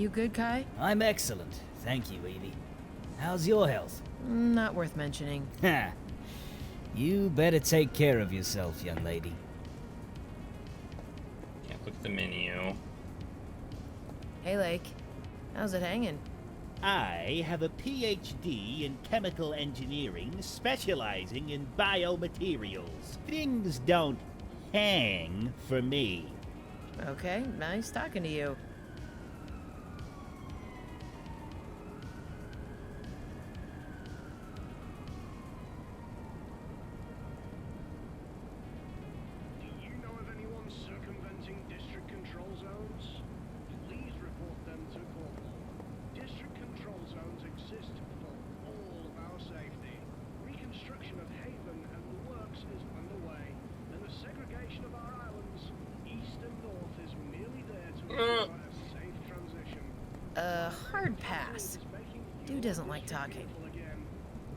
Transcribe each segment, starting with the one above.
You good, Kai? I'm excellent, thank you, Evie. How's your health? Not worth mentioning. Ha! You better take care of yourself, young lady. Can't look at the menu. Hey, Lake. How's it hanging? I have a PhD in chemical engineering specializing in biomaterials. Things don't hang for me. Okay, nice talking to you. Do you know of anyone circumventing district control zones? Please report them to Corporal. District control zones exist for all of our safety. Reconstruction of Haven and the works is underway, and the segregation of our islands, east and north, is merely there to ensure a safe transition. Hard pass. Dude doesn't like talking.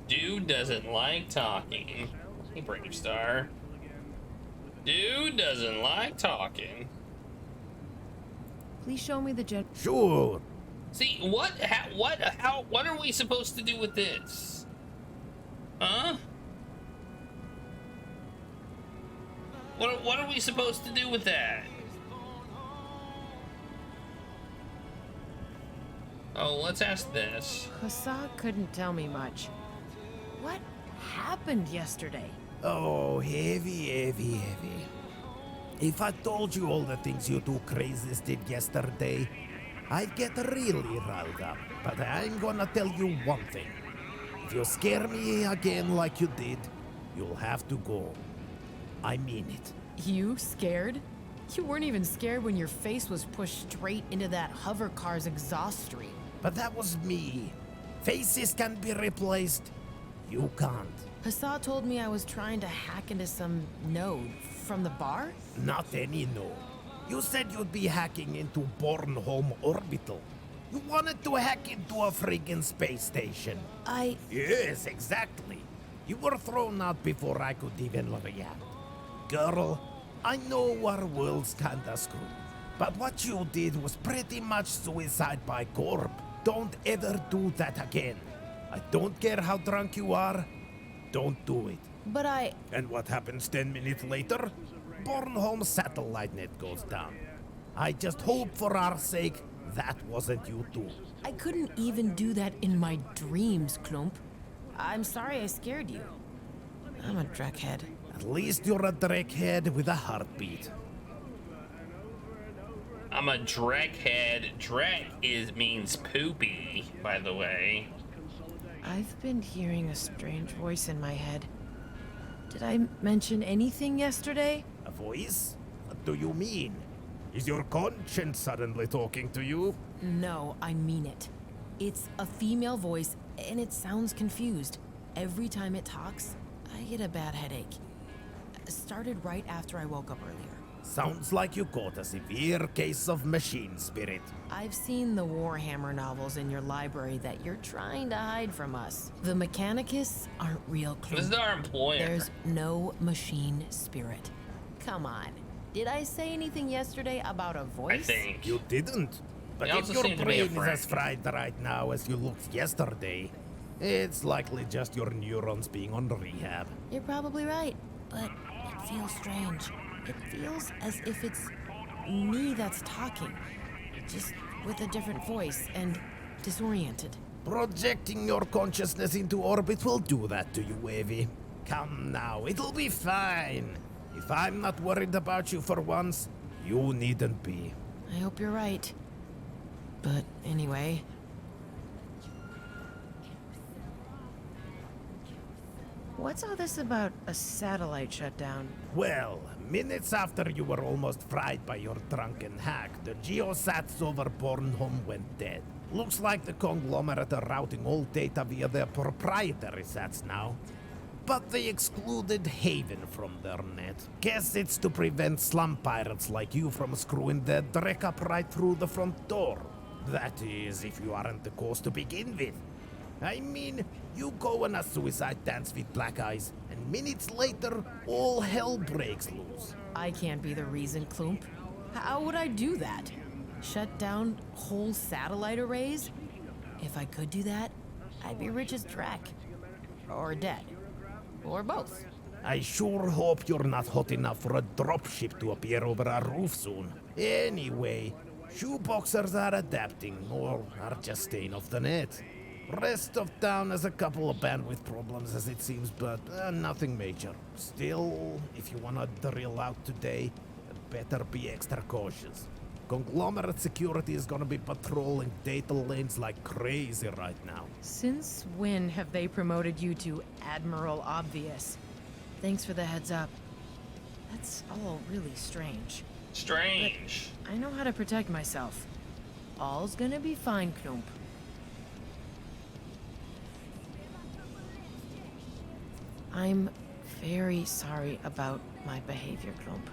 Dude doesn't like talking. Hey, Brave Star. Dude doesn't like talking. Please show me the gen- Sure. See, what are we supposed to do with this? Huh? What are we supposed to do with that? Oh, let's ask this. Hassan couldn't tell me much. What happened yesterday? Oh, heavy. If I told you all the things you two crazies did yesterday, I'd get really riled up. But I'm gonna tell you one thing. If you scare me again like you did, you'll have to go. I mean it. You scared? You weren't even scared when your face was pushed straight into that hover car's exhaust stream. But that was me. Faces can be replaced. You can't. Hassan told me I was trying to hack into some node from the bar? Not any no. You said you'd be hacking into Bornholm Orbital. You wanted to hack into a friggin' space station. Yes, exactly. You were thrown out before I could even react. Girl, I know our world's kinda screwed, but what you did was pretty much suicide by corp. Don't ever do that again. I don't care how drunk you are. Don't do it. But And what happens 10 minutes later? Bornholm satellite net goes down. I just hope for our sake that wasn't you too. I couldn't even do that in my dreams, Klump. I'm sorry I scared you. I'm a dreckhead. At least you're a dreckhead with a heartbeat. I'm a dreckhead. Dreck means poopy, by the way. I've been hearing a strange voice in my head. Did I mention anything yesterday? A voice? What do you mean? Is your conscience suddenly talking to you? No, I mean it. It's a female voice, and it sounds confused. Every time it talks, I get a bad headache. It started right after I woke up earlier. Sounds like you caught a severe case of machine spirit. I've seen the Warhammer novels in your library that you're trying to hide from us. The Mechanicus aren't real, This is Klump. our employer. There's no machine spirit. Come on. Did I say anything yesterday about a voice? I think. You didn't. But You if also your seem to be a brain is as friend. fried right now as you looked yesterday, it's likely just your neurons being on rehab. You're probably right, but it feels strange. It feels as if it's me that's talking, just with a different voice and disoriented. Projecting your consciousness into orbit will do that to you, Wavy. Come now, it'll be fine. If I'm not worried about you for once, you needn't be. I hope you're right. But anyway... What's all this about a satellite shutdown? Well, minutes after you were almost fried by your drunken hack, the geosats over Bornholm went dead. Looks like the conglomerate are routing all data via their proprietary sats now. But they excluded Haven from their net. Guess it's to prevent slum pirates like you from screwing their dreck up right through the front door. That is, if you aren't the cause to begin with. I mean, you go on a suicide dance with Black Eyes, and minutes later, all hell breaks loose. I can't be the reason, Klump. How would I do that? Shut down whole satellite arrays? If I could do that, I'd be rich as Drek. Or dead. Or both. I sure hope you're not hot enough for a dropship to appear over our roof soon. Anyway, shoeboxers are adapting, or are just staying off the net. Rest of town has a couple of bandwidth problems as it seems, but nothing major. Still, if you wanna drill out today, better be extra cautious. Conglomerate security is gonna be patrolling data lanes like crazy right now. Since when have they promoted you to Admiral Obvious? Thanks for the heads up. That's all really strange. Strange. I know how to protect myself. All's gonna be fine, Klump. I'm very sorry about my behavior, Klump.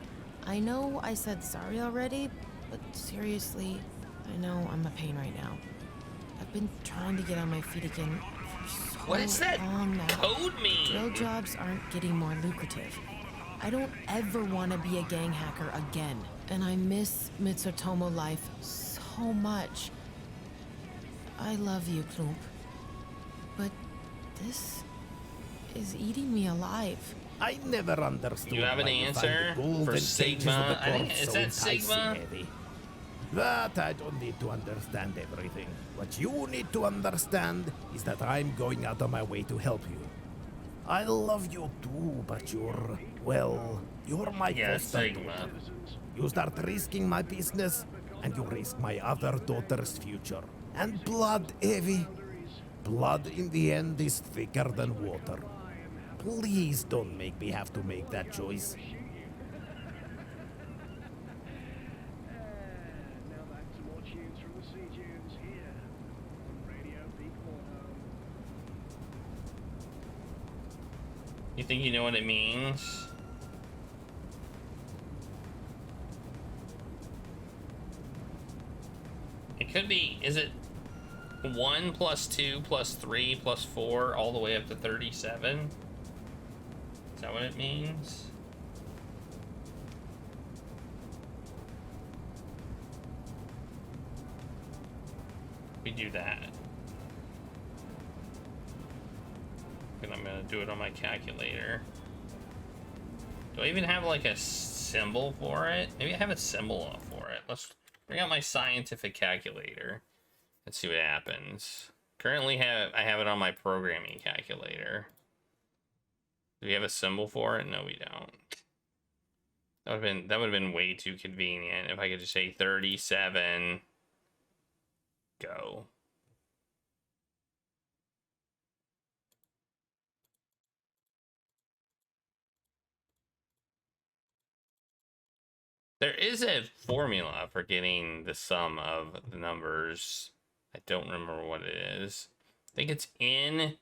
I know I said sorry already, but seriously, I know I'm a pain right now. I've been trying to get on my feet again for so What does that long now. code mean? Drill jobs aren't getting more lucrative. I don't ever want to be a gang hacker again. And I miss Mitsutomo life so much. I love you, Klump. But this is eating me alive. I never understood. You have an why you find answer the golden for cages Sigma? of the I think- corpse is so that enticing, Sigma? Eddie. But I don't need to understand everything. What you need to understand is that I'm going out of my way to help you. I love you too, but you're my Yeah, foster Sigma. daughter. You start risking my business, and you risk my other daughter's future. And blood, Evie. Blood in the end is thicker than water. Please don't make me have to make that choice. Now back to more tunes from the Sea Dunes here on Radio Peak Auto. You think you know what it means? It could be, is it 1 plus 2 plus 3 plus 4 all the way up to 37? Is that what it means? We do that. And I'm gonna do it on my calculator. Do I even have like a symbol for it? Maybe I have a symbol for it. Let's bring out my scientific calculator. Let's see what happens. Currently I have it on my programming calculator. Do we have a symbol for it? No, we don't. That would have been way too convenient if I could just say 37. Go. There is a formula for getting the sum of the numbers. I don't remember what it is. I think it's n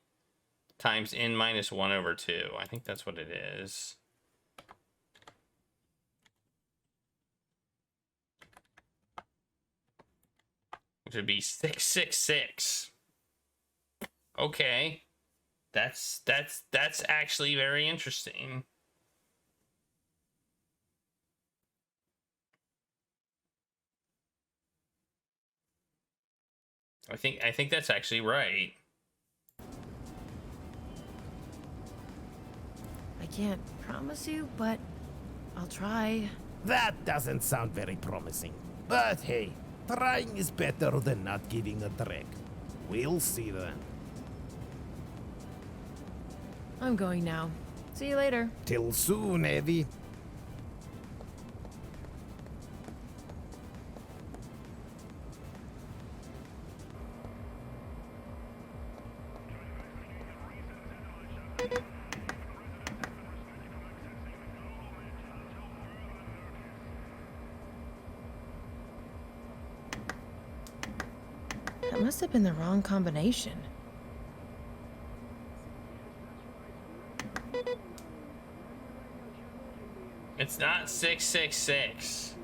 times n minus 1 over 2. I think that's what it is. Which would be 666. Okay. That's actually very interesting. I think that's actually right. I can't promise you, but I'll try. That doesn't sound very promising. But hey, trying is better than not giving a dreck. We'll see then. I'm going now. See you later. Till soon, Evie. That must have been the wrong combination. It's not 666.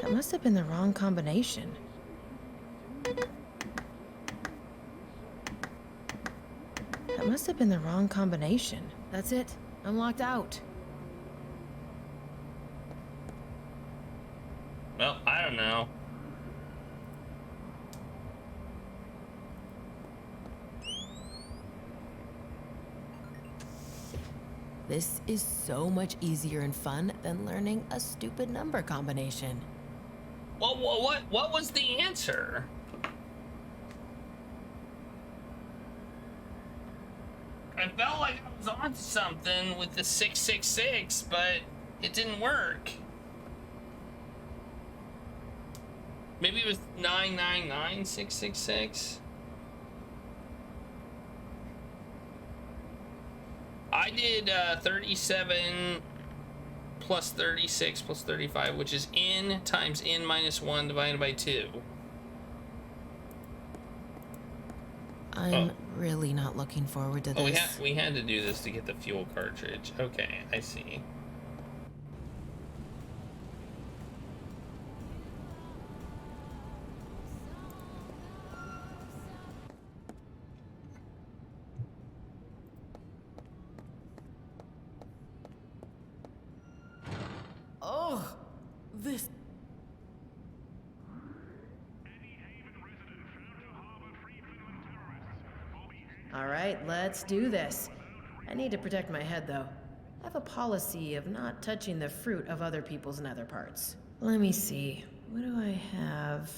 That must have been the wrong combination. must have been the wrong combination. That's it. I'm locked out. Well, I don't know. This is so much easier and fun than learning a stupid number combination. Well, what was the answer? I felt like I was onto something with the 666, but it didn't work. Maybe it was 999666. I did 37 plus 36 plus 35, which is n times n minus 1 divided by 2. I'm really not looking forward to this. Oh, we had to do this to get the fuel cartridge. Okay, I see. Oh, this. All right, let's do this. I need to protect my head, though. I have a policy of not touching the fruit of other people's nether parts. Let me see. What do I have?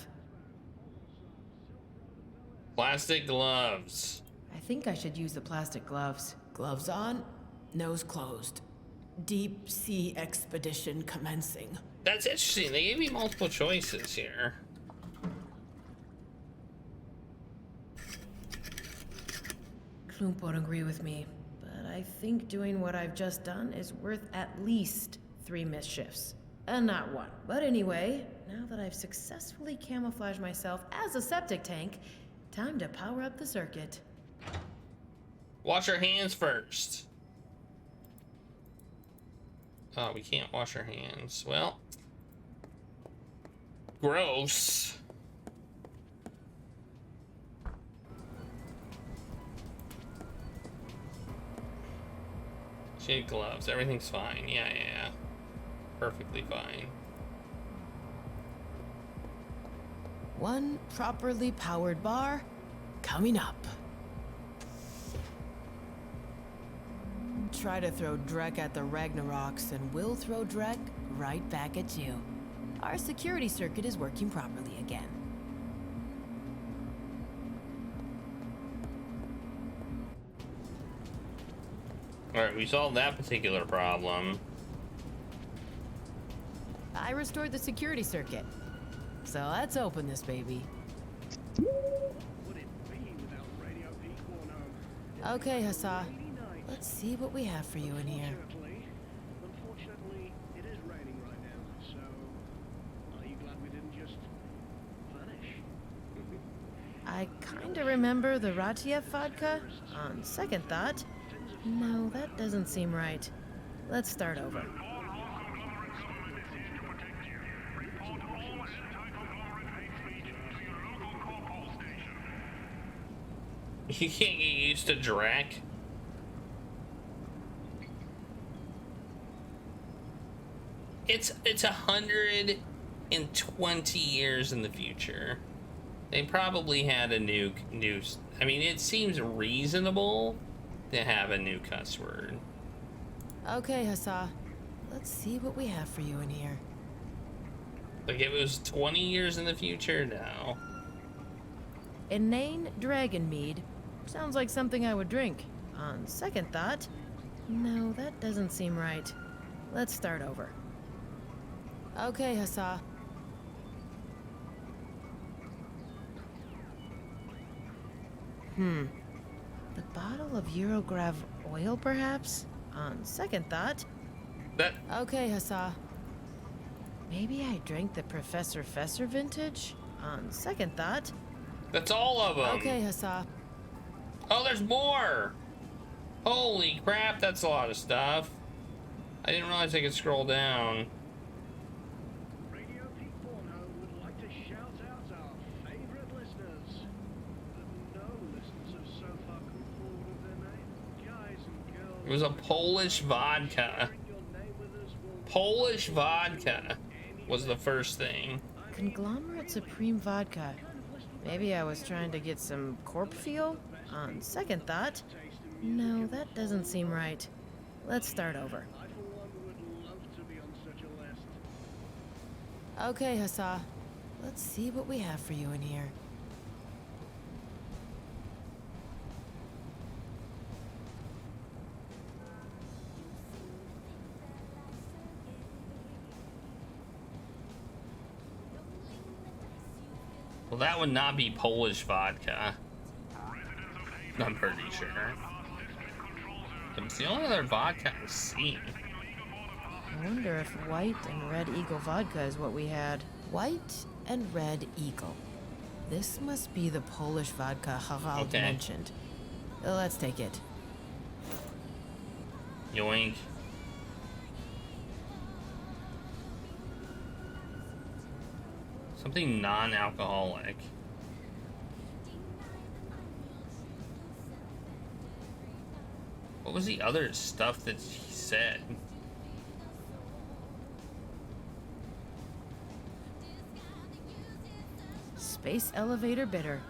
Plastic gloves. I think I should use the plastic gloves. Gloves on, nose closed. Deep sea expedition commencing. That's interesting. They gave me multiple choices here. Klump won't agree with me, but I think doing what I've just done is worth at least 3 mischiefs. And not 1. But anyway, now that I've successfully camouflaged myself as a septic tank, time to power up the circuit. Wash our hands first. Oh, we can't wash our hands. Well, gross. Shade gloves. Everything's fine. Yeah. Perfectly fine. 1 properly powered bar coming up. Try to throw Drek at the Ragnaroks, and we'll throw Drek right back at you. Our security circuit is working properly again. Alright, we solved that particular problem. I restored the security circuit. So let's open this baby. Would it be without Radio P4 Okay, Hassa. Let's see what we have for you in here. Unfortunately, it is raining right now, so are you glad we didn't just vanish? I kinda remember the Ratiev vodka. On second thought, no, that doesn't seem right. Let's start over. You can't get used to Drac. It's 120 years in the future. They probably had a new. I mean, it seems reasonable to have a new cuss word. Okay, Hassa. Let's see what we have for you in here. Like if it was 20 years in the future, no. Inane dragon mead. Sounds like something I would drink. On second thought, no, that doesn't seem right. Let's start over. Okay, Hassa. The bottle of Eurograv oil, perhaps? On second thought. That Okay, Hassa. Maybe I drank the Professor Fesser vintage? On second thought. that's all of them. Okay, Hassa. Oh, there's more. Holy crap, that's a lot of stuff. I didn't realize I could scroll down. Radio P4 would like to shout out our favorite listeners. But no listeners have so far come forward with their names. It was a Polish vodka. Polish vodka was the first thing. Conglomerate Supreme Vodka. Maybe I was trying to get some corp feel? On second thought, no, that doesn't seem right. Let's start over. I, for one, would love to be on such a list. Okay, Hussa. Let's see what we have for you in here. Well, that would not be Polish vodka. I'm pretty sure. It's the only other vodka I've seen. I wonder if White and Red Eagle vodka is what we had. White and Red Eagle. This must be the Polish vodka Harald Okay. mentioned. Let's take it. Yoink. Something non-alcoholic. What was the other stuff that he said? Space elevator bitter.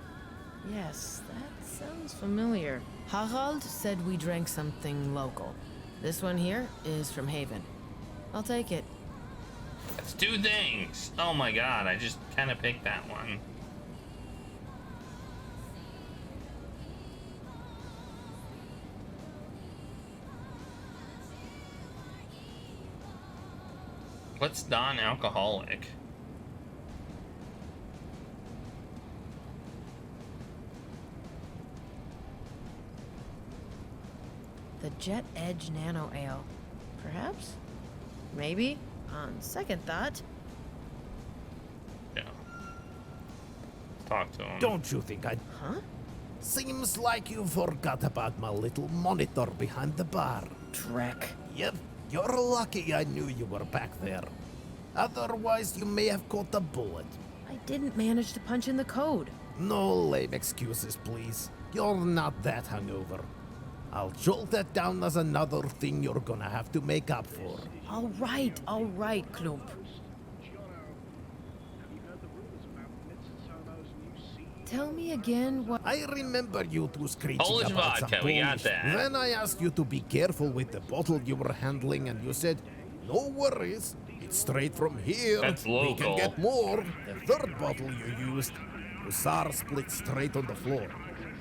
Yes, that sounds familiar. Harald said we drank something local. This one here is from Haven. I'll take it. That's two things. Oh my god, I just kind of picked that one. What's non-alcoholic? The Jet Edge Nano Ale. Perhaps? Maybe? On second thought, Yeah. Talk to him. Don't you think I... huh? Seems like you forgot about my little monitor behind the bar. Trek. Yep, you're lucky I knew you were back there. Otherwise, you may have caught a bullet. I didn't manage to punch in the code. No lame excuses, please. You're not that hungover. I'll jolt that down as another thing you're gonna have to make up for. All right, Klump. Tell me again what... I remember you two screeching Polish about vodka, some we got Polish. that. Then I asked you to be careful with the bottle you were handling, and you said, "No worries, it's straight from here. That's We can local. get more." The third bottle you used, Hussar split straight on the floor.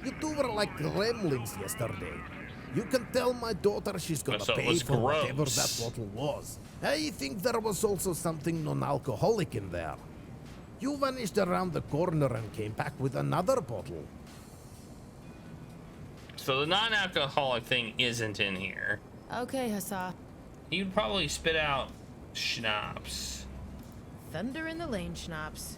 You two were like gremlins yesterday. You can tell my daughter she's gonna So it pay was for whatever gross. that bottle was. I think there was also something non-alcoholic in there. You vanished around the corner and came back with another bottle. So the non-alcoholic thing isn't in here. Okay, Hussa. You'd probably spit out schnapps. Thunder in the Lane schnapps.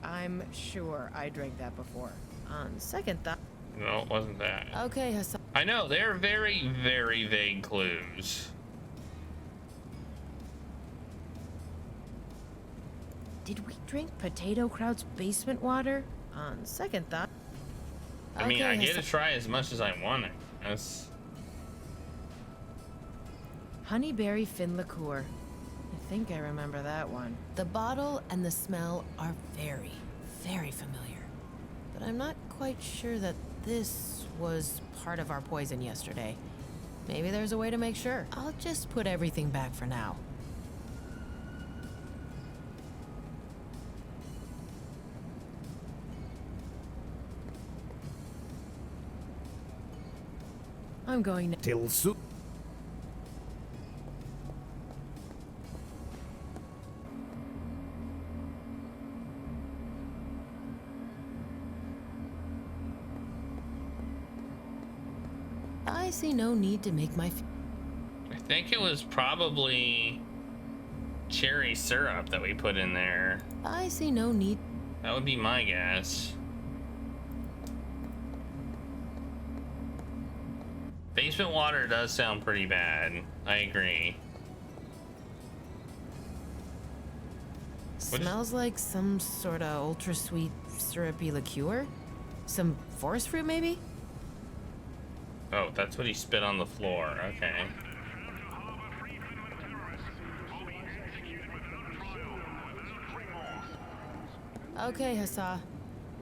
I'm sure I drank that before. On second thought... No, it wasn't that. Okay, Hussa. I know, they're very, very vague clues. Did we drink Potato Kraut's basement water? On second thought... I mean, I get to Hussa. try as much as I want, I guess. Honeyberry Fin liqueur. I think I remember that one. The bottle and the smell are very, very familiar. But I'm not quite sure that this was part of our poison yesterday. Maybe there's a way to make sure. I'll just put everything back for now. I'm going to... Till soon. I see no need to make my... I think it was probably cherry syrup that we put in there. I see no need... That would be my guess. Basement water does sound pretty bad. I agree. Smells like some sort of ultra sweet syrupy liqueur? Some forest fruit, maybe? Oh, that's what he spit on the floor. Okay. Okay, Hassa.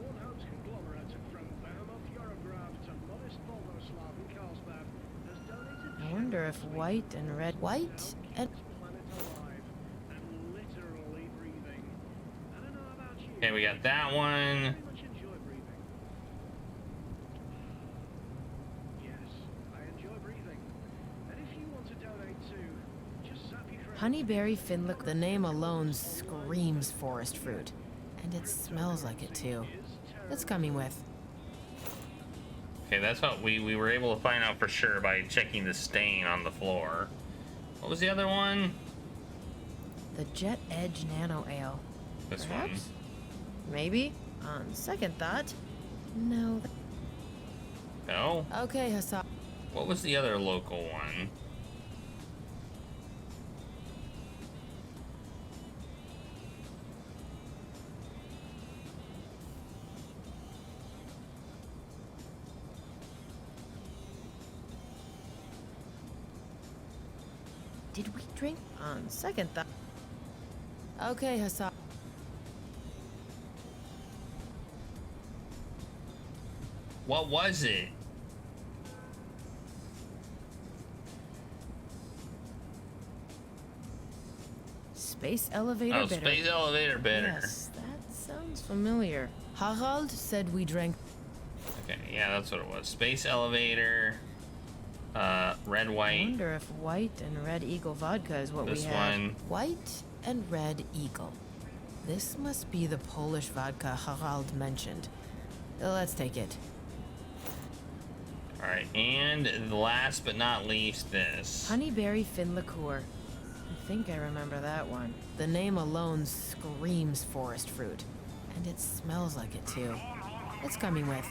Bornholm's conglomerate from Behemoth Eurograph to modest Volvo-Slav in Carlsbad has donated I wonder if white and red. White and. planet alive and literally breathing. I don't know about you. Okay, we got that one. Very much enjoy breathing. Yes, I enjoy breathing. And if you want to donate too, just zap your credit. Honeyberry Finlick. The name alone screams forest fruit. And it smells like it too. It's coming with. Okay, that's what we were able to find out for sure by checking the stain on the floor. What was the other one? The Jet Edge Nano Ale. This Perhaps? Maybe? On second thought. No. one. No? Okay, Hassa. What was the other local one? Did we drink? On second thought. Okay, Hassa. What was it? Space elevator Oh, bitter. space elevator bitter. Yes, that sounds familiar. Harald said we drank. Okay, yeah, that's what it was. Space elevator. Red, I white. wonder if white and red eagle vodka is what This we have. one. White and red eagle. This must be the Polish vodka Harald mentioned. Let's take it. Alright, and last but not least, this. Honeyberry Fin liqueur. I think I remember that one. The name alone screams forest fruit. And it smells like it too. It's coming with.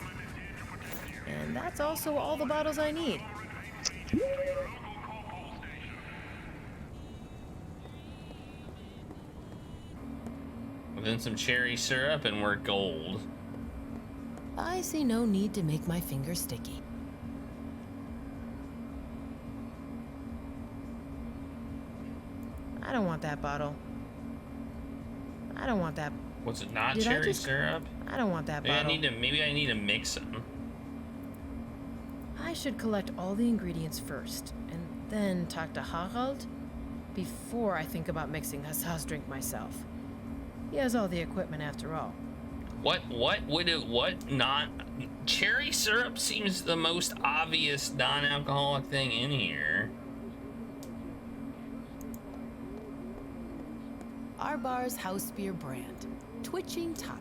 And that's also all the bottles I need. Then some cherry syrup and we're gold. I see no need to make my fingers sticky. I don't want that bottle. I don't want that. Was it not Did I cherry just- syrup? I don't want that Maybe bottle. maybe I need to mix them. I should collect all the ingredients first, and then talk to Harald before I think about mixing Hassa's drink myself. He has all the equipment after all. What would it, what not? Cherry syrup seems the most obvious non-alcoholic thing in here. Our bar's house beer brand. Twitching top.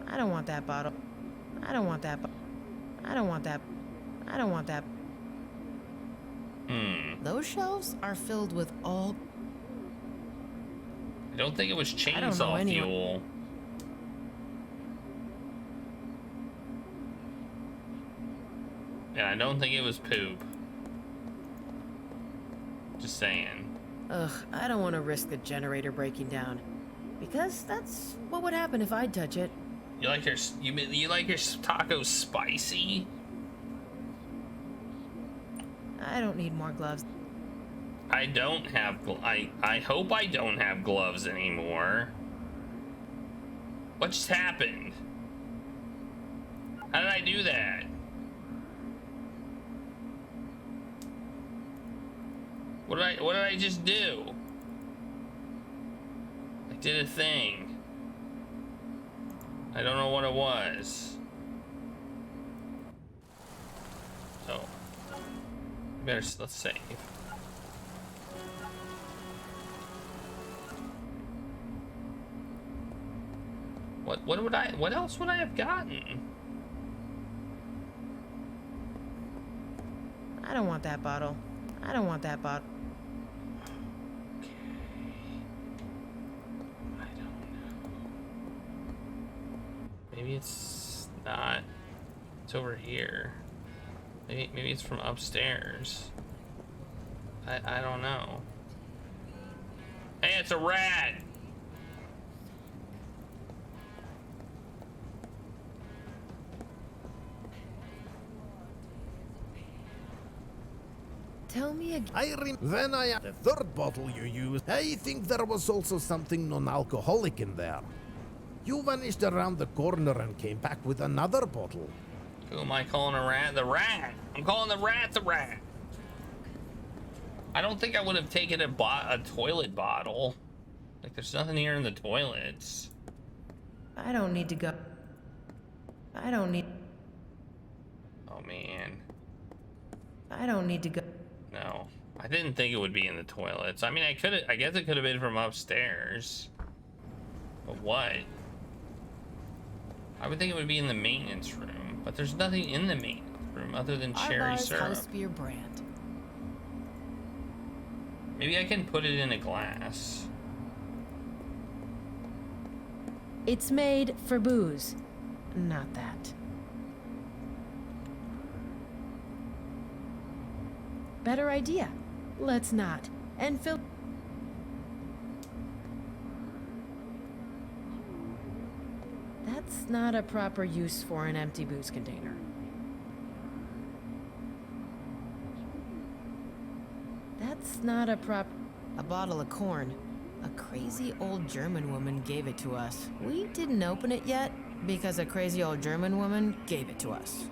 I don't want that bottle. I don't want that. I don't want that. I don't want that. Those shelves are filled with all. I don't think it was I don't know chainsaw anyone- fuel. And I don't think it was poop. Just saying. Ugh, I don't want to risk the generator breaking down. Because that's what would happen if I touch it. You like your you like your tacos spicy? I don't need more gloves. I don't have I hope I don't have gloves anymore. What just happened? How did I do that? What did I just do? I did a thing. I don't know what it was. So, let's save. What else would I have gotten? I don't want that bottle. I don't want that bottle. I don't know. Maybe it's not. It's over here. Maybe it's from upstairs. I don't know. Hey, it's a rat! Tell me again. Then the third bottle you used, I think there was also something non-alcoholic in there. You vanished around the corner and came back with another bottle. Who am I calling a rat? The rat! I'm calling the rat the rat! I don't think I would have taken a toilet bottle. Like, there's nothing here in the toilets. I don't need to go. I don't need. Oh, man. I don't need to go. No. I didn't think it would be in the toilets. I mean, I guess it could have been from upstairs. But what? I would think it would be in the maintenance room. But there's nothing in the maintenance room other than cherry syrup. House beer brand. Maybe I can put it in a glass. It's made for booze. Not that. Better idea. Let's not. And fill. That's not a proper use for an empty booze container. That's not a bottle of corn. A crazy old German woman gave it to us. We didn't open it yet because a crazy old German woman gave it to us.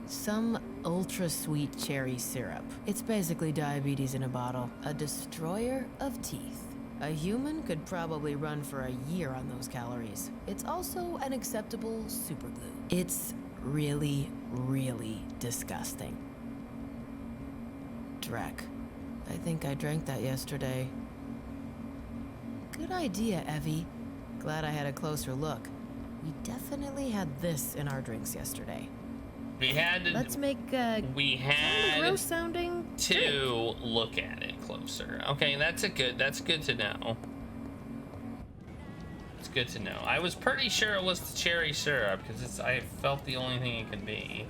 Some ultra-sweet cherry syrup. It's basically diabetes in a bottle. A destroyer of teeth. A human could probably run for a year on those calories. It's also an acceptable superglue. It's really, really disgusting. Drek. I think I drank that yesterday. Good idea, Evie. Glad I had a closer look. We definitely had this in our drinks yesterday. We had to. Let's make We had gross sounding to drink. look at it closer. Okay, that's good to know. It's good to know. I was pretty sure it was the cherry syrup because I felt the only thing it could be.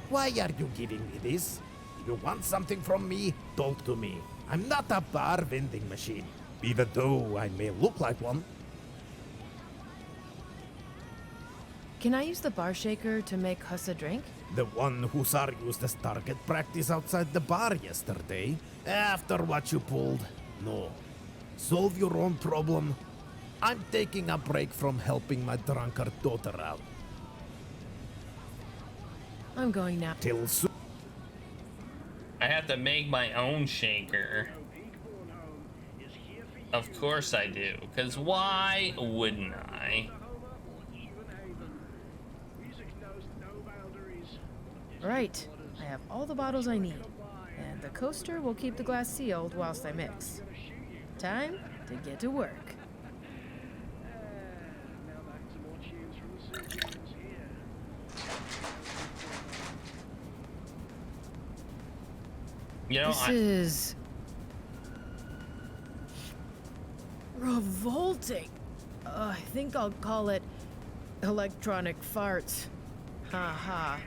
Why are you giving me this? You want something from me? Talk to me. I'm not a bar vending machine, even though I may look like one. Can I use the bar shaker to make Huss a drink? The one Hussar used as target practice outside the bar yesterday. After what you pulled, no. Solve your own problem. I'm taking a break from helping my drunkard daughter out. I'm going now. Till soon. I have to make my own shaker. Of course I do, because why wouldn't I? Right. I have all the bottles I need. And the coaster will keep the glass sealed whilst I mix. Time to get to work. You know, This is revolting. I think I'll call it electronic farts. Ha ha.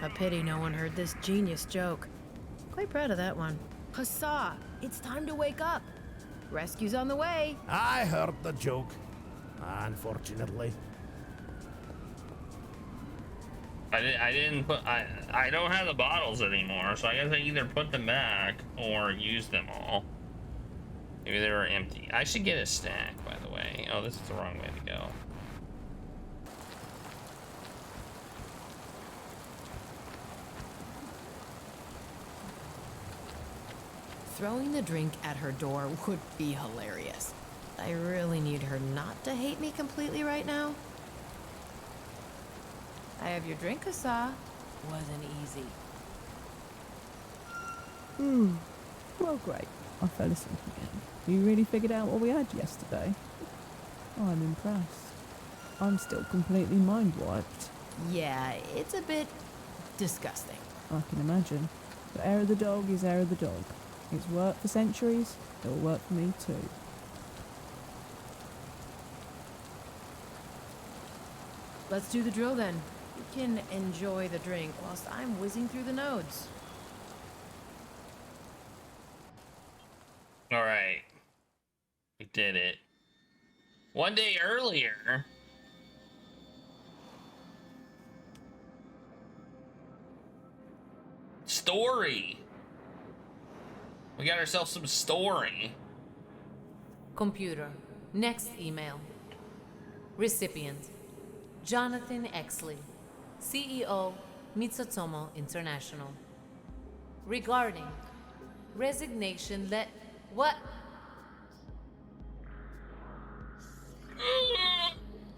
A pity no one heard this genius joke. Quite proud of that one. Huzzah! It's time to wake up. Rescue's on the way. I heard the joke. Unfortunately. I didn't put I don't have the bottles anymore, so I guess I either put them back or use them all. Maybe they were empty. I should get a stack, by the way. Oh, this is the wrong way to go. Throwing the drink at her door would be hilarious. I really need her not to hate me completely right now. I have your drink, Asa. Wasn't easy. Well, great. I fell asleep again. You really figured out what we had yesterday? I'm impressed. I'm still completely mind-wiped. Yeah, it's a bit disgusting. I can imagine. But hair of the dog is hair of the dog. It's worked for centuries. It'll work for me too. Let's do the drill then. You can enjoy the drink whilst I'm whizzing through the nodes. All right. We did it. One day earlier. Story. We got ourselves some story. Computer. Next email. Recipient. Jonathan Exley, CEO, Mitsutomo International. Regarding resignation what?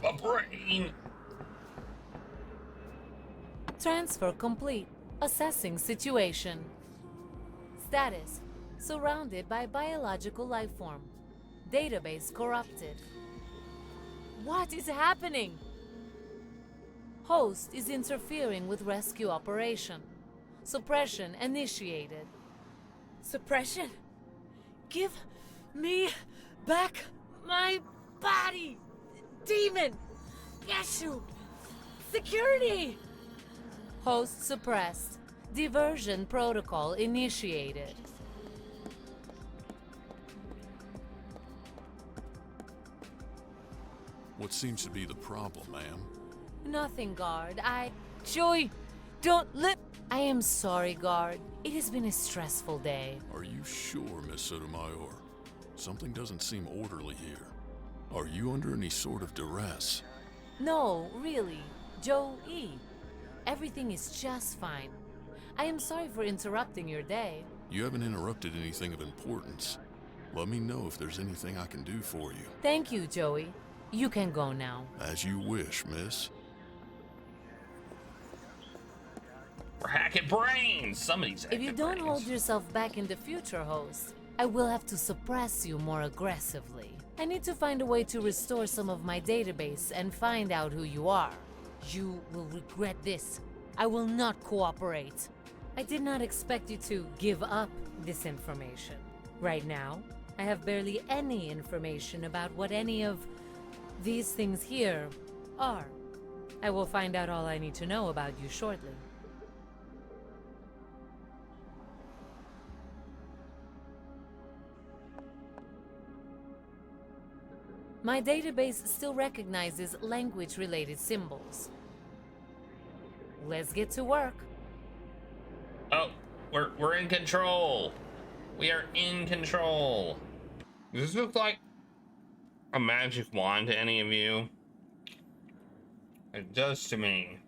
My brain. Transfer complete. Assessing situation. Status. Surrounded by biological life form. Database corrupted. What is happening? Host is interfering with rescue operation. Suppression initiated. Suppression? Give me back my body! Demon! Yeshu! Security! Host suppressed. Diversion protocol initiated. What seems to be the problem, ma'am? Nothing, guard. Joey, don't let... I am sorry, guard. It has been a stressful day. Are you sure, Miss Sotomayor? Something doesn't seem orderly here. Are you under any sort of duress? No, really. Joey. Everything is just fine. I am sorry for interrupting your day. You haven't interrupted anything of importance. Let me know if there's anything I can do for you. Thank you, Joey. You can go now. As you wish, miss. We're hacking brains. Somebody's hacking If you don't brains. hold yourself back in the future, host, I will have to suppress you more aggressively. I need to find a way to restore some of my database and find out who you are. You will regret this. I will not cooperate. I did not expect you to give up this information. Right now, I have barely any information about what any of these things here are. I will find out all I need to know about you shortly. My database still recognizes language-related symbols. Let's get to work. Oh, we're in control. We are in control. Does this look like a magic wand to any of you? It does to me.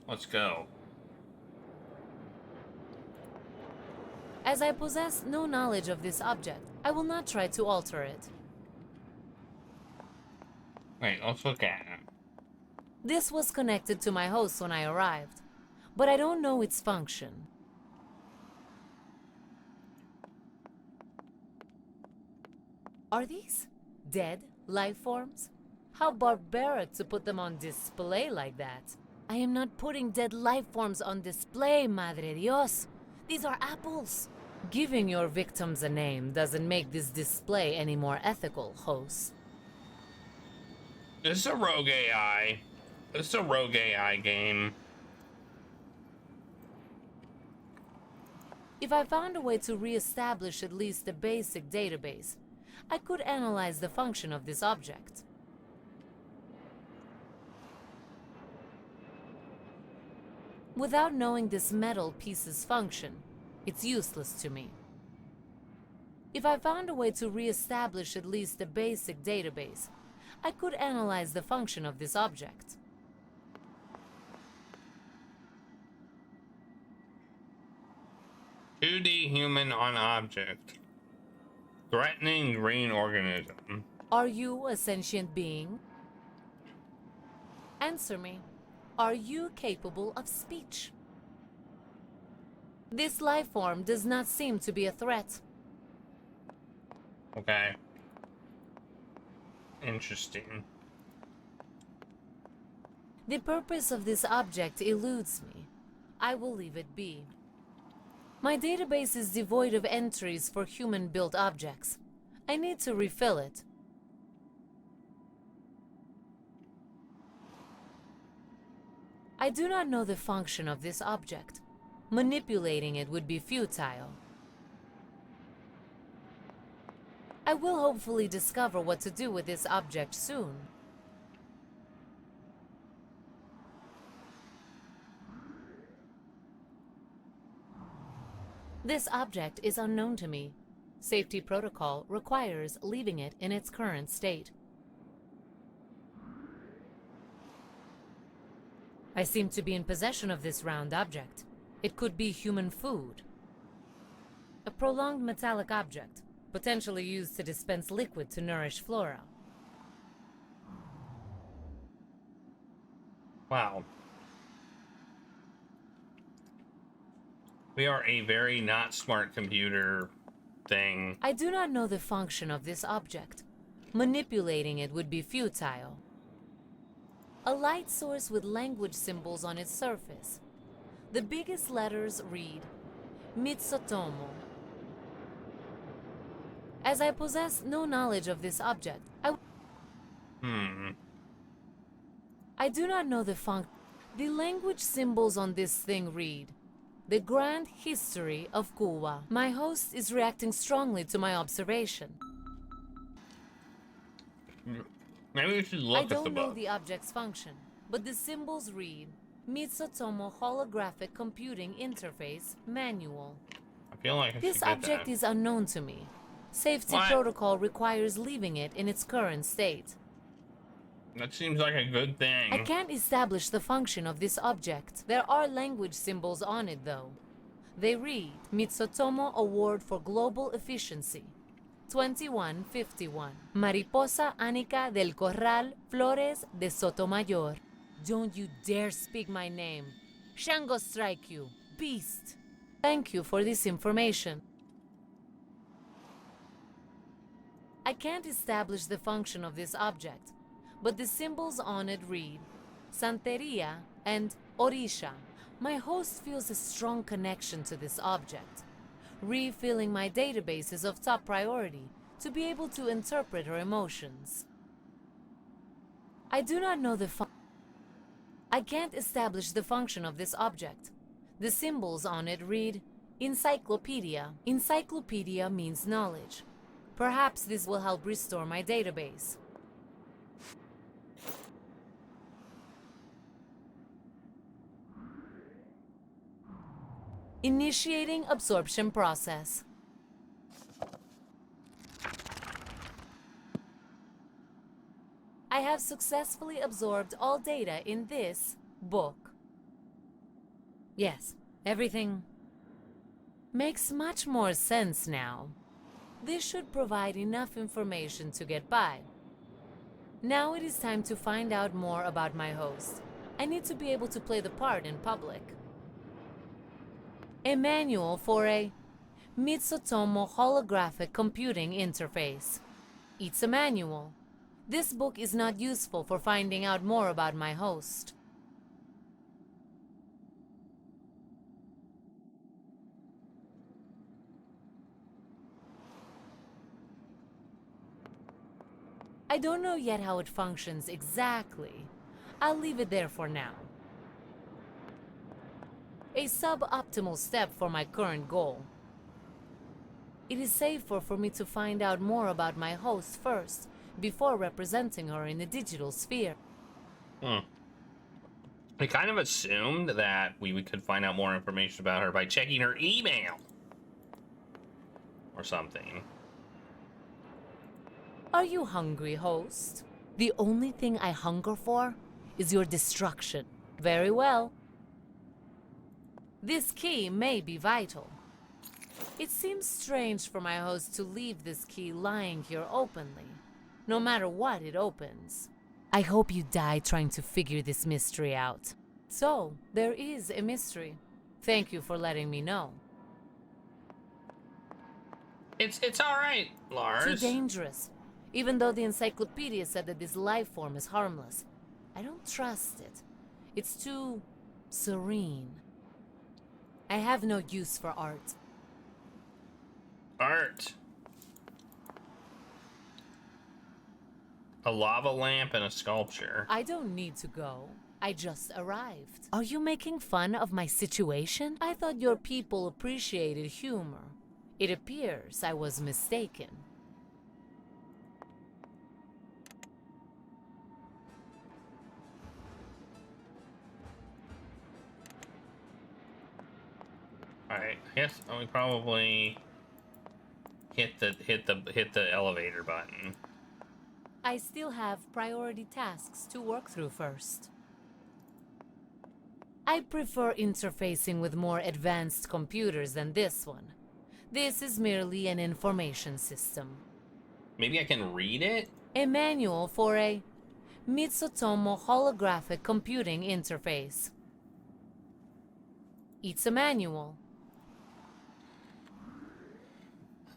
Let's go. As I possess no knowledge of this object, I will not try to alter it. Wait, let's look at it. This was connected to my host when I arrived, but I don't know its function. Are these dead life forms? How barbaric to put them on display like that. I am not putting dead life forms on display, Madre Dios. These are apples. Giving your victims a name doesn't make this display any more ethical, host. This is a rogue AI. This is a rogue AI game. If I found a way to re-establish at least a basic database, I could analyze the function of this object. Without knowing this metal piece's function, it's useless to me. If I found a way to re-establish at least a basic database, I could analyze the function of this object. "2D human on object. Threatening green organism." Are you a sentient being? Answer me. Are you capable of speech? This life form does not seem to be a threat. Okay. Interesting. The purpose of this object eludes me. I will leave it be. My database is devoid of entries for human-built objects. I need to refill it. I do not know the function of this object. Manipulating it would be futile. I will hopefully discover what to do with this object soon. This object is unknown to me. Safety protocol requires leaving it in its current state. I seem to be in possession of this round object. It could be human food. A prolonged metallic object, potentially used to dispense liquid to nourish flora. Wow. We are a very not smart computer thing. I do not know the function of this object. Manipulating it would be futile. A light source with language symbols on its surface. The biggest letters read Mitsutomo. As I possess no knowledge of this object, I do not know the function. The language symbols on this thing read The Grand History of Cuba. My host is reacting strongly to my observation. Maybe we should look I at the don't know book. the object's function, but the symbols read Mitsutomo Holographic Computing Interface Manual. I feel like I This should get object that. is unknown to me. Safety What? protocol requires leaving it in its current state. That seems like a good thing. I can't establish the function of this object. There are language symbols on it, though. They read Mitsutomo Award for Global Efficiency, 2151. Mariposa Anica del Corral Flores de Sotomayor. Don't you dare speak my name. Shango strike you, beast. Thank you for this information. I can't establish the function of this object, but the symbols on it read Santeria and Orisha. My host feels a strong connection to this object. Refilling my database is of top priority to be able to interpret her emotions. I do not know the I can't establish the function of this object. The symbols on it read Encyclopedia. Encyclopedia means knowledge. Perhaps this will help restore my database. Initiating absorption process. I have successfully absorbed all data in this book. Yes, everything makes much more sense now. This should provide enough information to get by. Now it is time to find out more about my host. I need to be able to play the part in public. A manual for a Mitsutomo holographic computing interface. It's a manual. This book is not useful for finding out more about my host. I don't know yet how it functions exactly. I'll leave it there for now. A suboptimal step for my current goal. It is safer for me to find out more about my host first, before representing her in the digital sphere. I kind of assumed that we could find out more information about her by checking her email. Or something. Are you hungry, host? The only thing I hunger for is your destruction. Very well. This key may be vital. It seems strange for my host to leave this key lying here openly, no matter what it opens. I hope you die trying to figure this mystery out. So, there is a mystery. Thank you for letting me know. It's all right, Lars. Too dangerous. Even though the encyclopedia said that this life form is harmless, I don't trust it. It's too serene. I have no use for art. Art. A lava lamp and a sculpture. I don't need to go. I just arrived. Are you making fun of my situation? I thought your people appreciated humor. It appears I was mistaken. Alright, I guess we probably hit the elevator button. I still have priority tasks to work through first. I prefer interfacing with more advanced computers than this one. This is merely an information system. Maybe I can read it? A manual for a Mitsutomo holographic computing interface. It's a manual.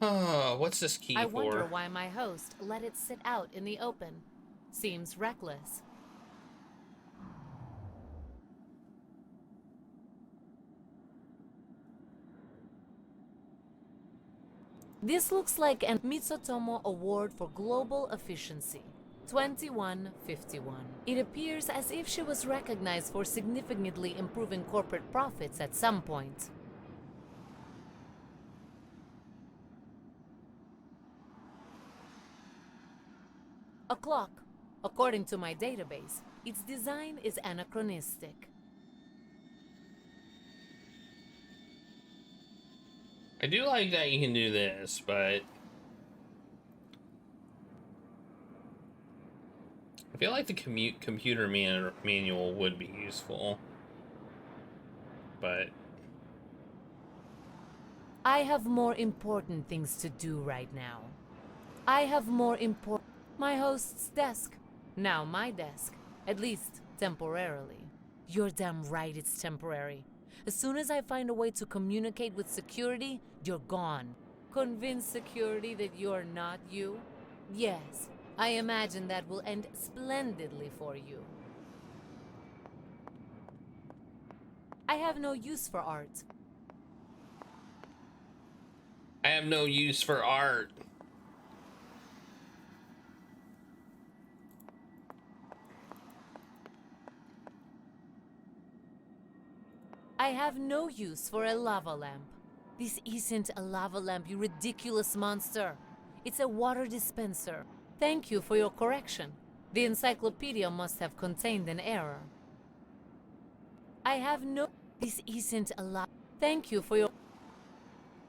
Oh, what's this key I for? wonder why my host let it sit out in the open. Seems reckless. This looks like an Mitsutomo Award for Global Efficiency, 2151. It appears as if she was recognized for significantly improving corporate profits at some point. A clock. According to my database, its design is anachronistic. I do like that you can do this, but I feel like the computer manual would be useful. But I have more important things to do right now. I have more important... My host's desk. Now my desk. At least, temporarily. You're damn right it's temporary. As soon as I find a way to communicate with security, you're gone. Convince security that you're not you? Yes, I imagine that will end splendidly for you. I have no use for art. I have no use for art. I have no use for a lava lamp. This isn't a lava lamp, you ridiculous monster. It's a water dispenser. Thank you for your correction. The encyclopedia must have contained an error. I have no... This isn't a lava... Thank you for your...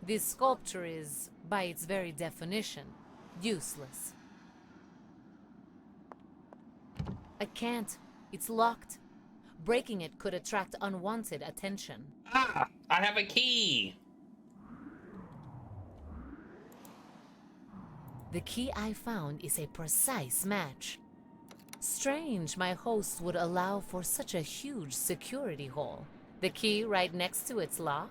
This sculpture is, by its very definition, useless. I can't. It's locked. Breaking it could attract unwanted attention. Ah! I have a key! The key I found is a precise match. Strange my host would allow for such a huge security hole. The key right next to its lock?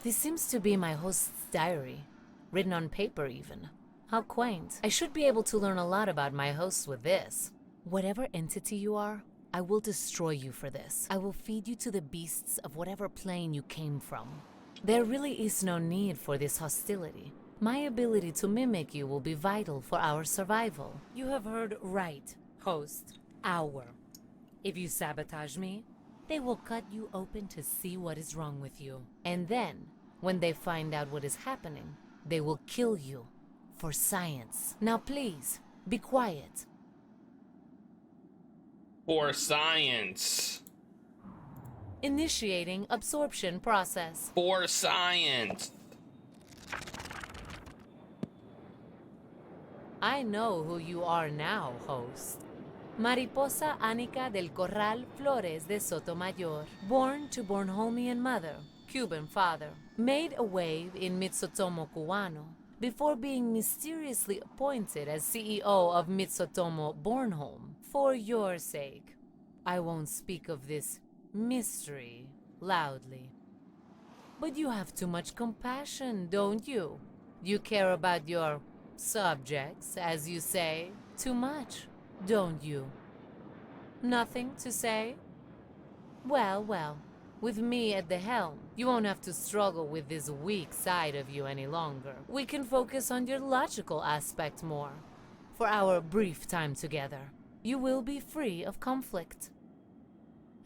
This seems to be my host's diary. Written on paper even. How quaint. I should be able to learn a lot about my host with this. Whatever entity you are, I will destroy you for this. I will feed you to the beasts of whatever plane you came from. There really is no need for this hostility. My ability to mimic you will be vital for our survival. You have heard right, host. Our. If you sabotage me, they will cut you open to see what is wrong with you. And then, when they find out what is happening, they will kill you. For science. Now please, be quiet. For science. Initiating absorption process. For science. I know who you are now, host. Mariposa Anica del Corral Flores de Sotomayor. Born to Bornholmian mother, Cuban father. Made a wave in Mitsutomo Cubano. Before being mysteriously appointed as CEO of Mitsutomo Bornholm. For your sake, I won't speak of this mystery loudly. But you have too much compassion, don't you? You care about your subjects, as you say, too much, don't you? Nothing to say? Well, well. With me at the helm, you won't have to struggle with this weak side of you any longer. We can focus on your logical aspect more. For our brief time together, you will be free of conflict.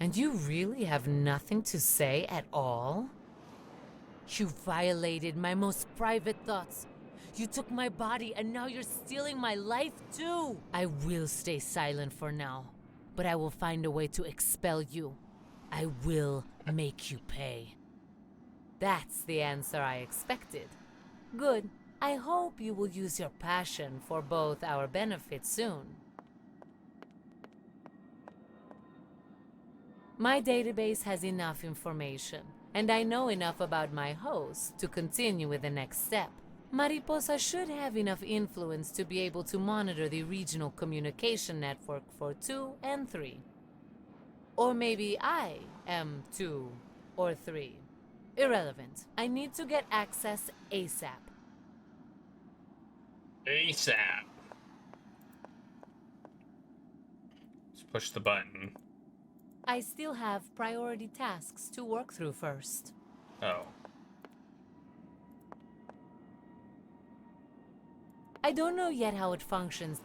And you really have nothing to say at all? You violated my most private thoughts. You took my body and now you're stealing my life too. I will stay silent for now, but I will find a way to expel you. I will make you pay. That's the answer I expected. Good. I hope you will use your passion for both our benefit soon. My database has enough information, and I know enough about my host to continue with the next step. Mariposa should have enough influence to be able to monitor the regional communication network for 2 and 3. Or maybe I am 2 or 3. Irrelevant. I need to get access ASAP. ASAP. Let's push the button. I still have priority tasks to work through first. Oh. I don't know yet how it functions.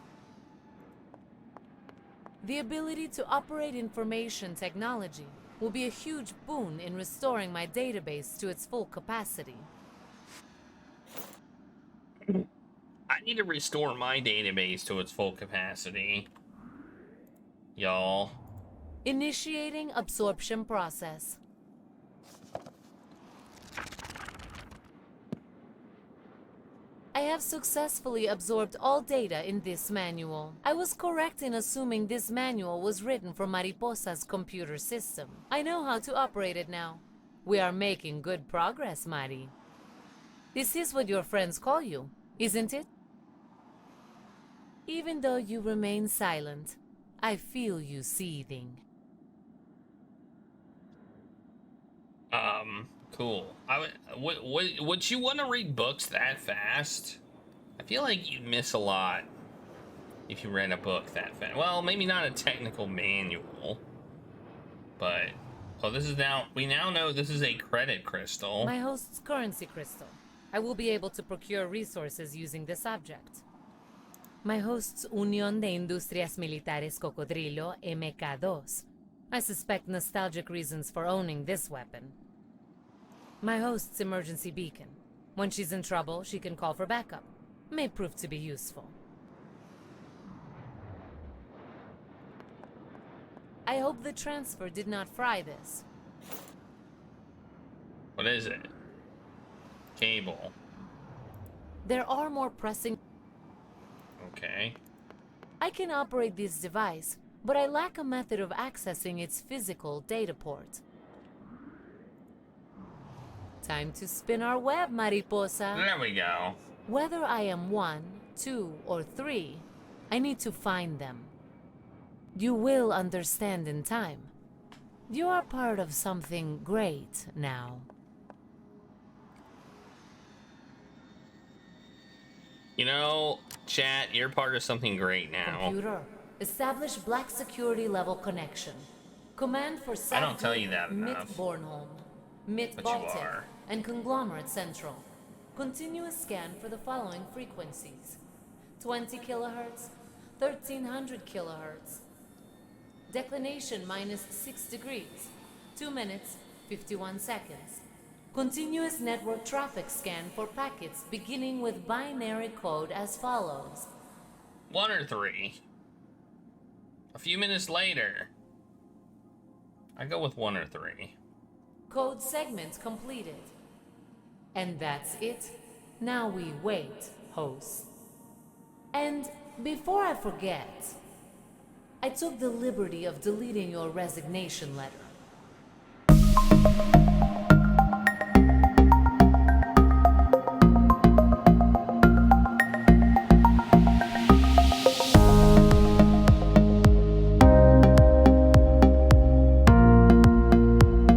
The ability to operate information technology will be a huge boon in restoring my database to its full capacity. I need to restore my database to its full capacity. Y'all. Initiating absorption process. I have successfully absorbed all data in this manual. I was correct in assuming this manual was written for Mariposa's computer system. I know how to operate it now. We are making good progress, Mari. This is what your friends call you, isn't it? Even though you remain silent, I feel you seething. Cool. Would you want to read books that fast? I feel like you'd miss a lot if you read a book that fast. Well, maybe not a technical manual, but we now know this is a credit crystal. My host's currency crystal. I will be able to procure resources using this object. My host's Unión de Industrias Militares Cocodrilo MK2. I suspect nostalgic reasons for owning this weapon. My host's emergency beacon. When she's in trouble, she can call for backup. May prove to be useful. I hope the transfer did not fry this. What is it? Cable. There are more pressing... Okay. I can operate this device, but I lack a method of accessing its physical data port. Time to spin our web, Mariposa. There we go. Whether I am 1, 2, or 3, I need to find them. You will understand in time. You are part of something great now. You know, chat, you're part of something great now. Computer, establish black security level connection. Command for I don't tell you that MIT enough. Bornholm, MIT But you Baltic, are. and Conglomerate Central. Continuous scan for the following frequencies: 20 kilohertz, 1300 kilohertz. Declination minus 6 degrees, 2 minutes, 51 seconds. Continuous network traffic scan for packets beginning with binary code as follows. 1 or 3. A few minutes later. I go with 1 or 3. Code segment completed. And that's it. Now we wait, host. And before I forget, I took the liberty of deleting your resignation letter.